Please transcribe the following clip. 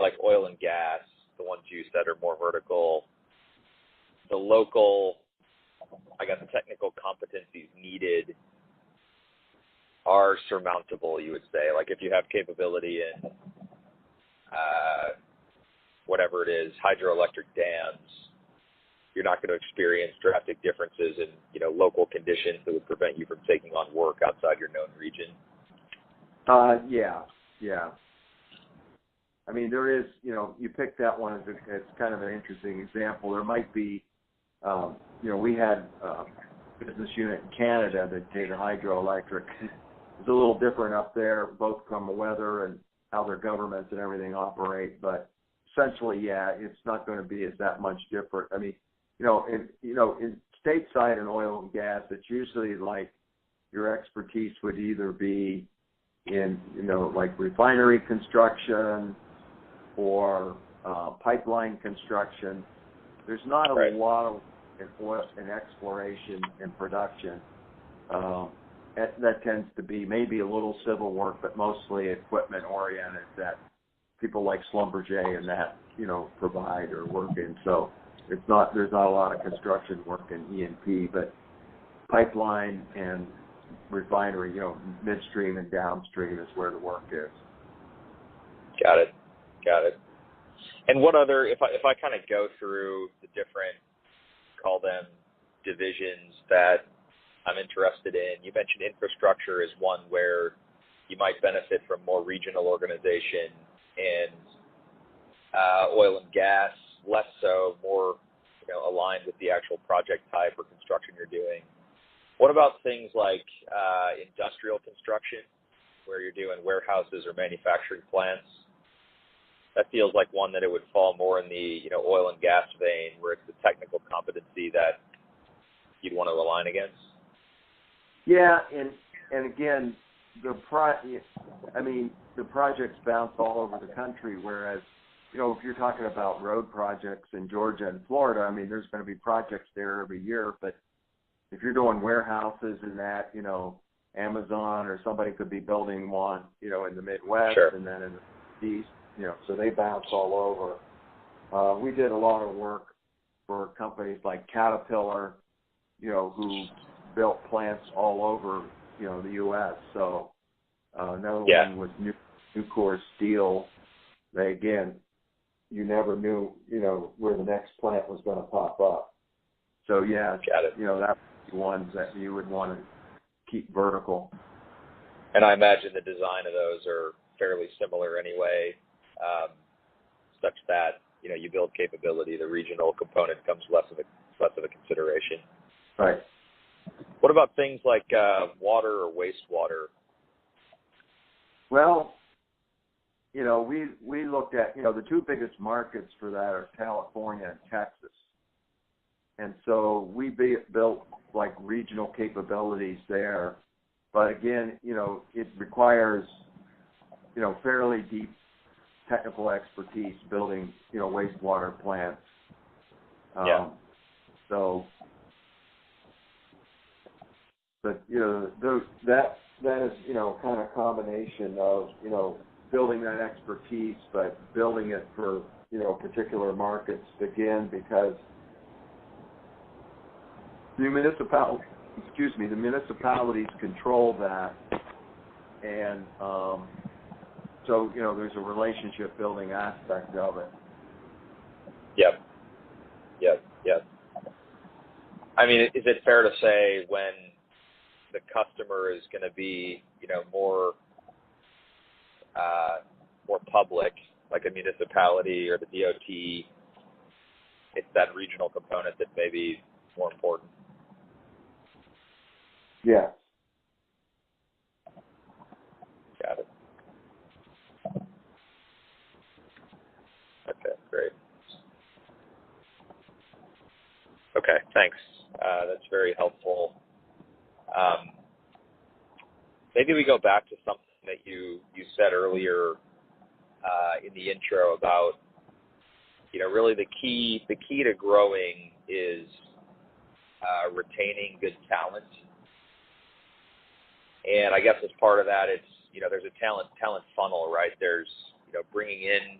like oil and gas, the ones you said are more vertical, the local, I guess, technical competencies needed are surmountable, you would say. Like if you have capability in whatever it is, hydroelectric dams, you're not going to experience drastic differences in, local conditions that would prevent you from taking on work outside your known region. Yeah. I mean, there is, you picked that one as kind of an interesting example. There might be, we had a business unit in Canada that did hydroelectric. It's a little different up there, both from the weather and how their governments and everything operate. But essentially, yeah, it's not going to be that much different. I mean, in stateside and oil and gas, it's usually like your expertise would either be in, like refinery construction or pipeline construction. There's not a lot of in exploration and production. That tends to be maybe a little civil work, but mostly equipment oriented that people like Schlumberger and that, provide or work in. So there's not a lot of construction work in E&P, but pipeline and refinery, midstream and downstream is where the work is. Got it. And what other, if I kind of go through the different, call them divisions that I'm interested in, you mentioned infrastructure is one where you might benefit from more regional organization, and oil and gas less so, more aligned with the actual project type or construction you're doing. What about things like industrial construction, where you're doing warehouses or manufacturing plants? That feels like one that it would fall more in the oil and gas vein, where it's the technical competency that you'd want to align against. Yeah, and again, the projects bounce all over the country, whereas if you're talking about road projects in Georgia and Florida, I mean, there's going to be projects there every year, but if you're doing warehouses and that, Amazon or somebody could be building one, in the Midwest, sure, and then in the East, so they bounce all over. We did a lot of work for companies like Caterpillar, who built plants all over, the U.S. So another one was Nucor Steel. They, again, you never knew, where the next plant was going to pop up. So, yeah, that would be ones that you would want to keep vertical. And I imagine the design of those are fairly similar anyway, such that, you build capability, the regional component becomes less of a consideration. Right. What about things like water or wastewater? Well, we looked at, the two biggest markets for that are California and Texas. And so we built like regional capabilities there. But again, it requires, fairly deep technical expertise building, wastewater plants. But, that is, kind of a combination of, building that expertise, but building it for, particular markets, again, because the municipalities control that. And so, there's a relationship building aspect of it. Yep. I mean, is it fair to say when the customer is going to be, more public, like a municipality or the DOT, it's that regional component that may be more important? Yeah. Got it. Okay, great. Okay, thanks. That's very helpful. Maybe we go back to something that you said earlier in the intro about, really the key to growing is retaining good talent. And I guess as part of that, it's, there's a talent funnel, right? There's, bringing in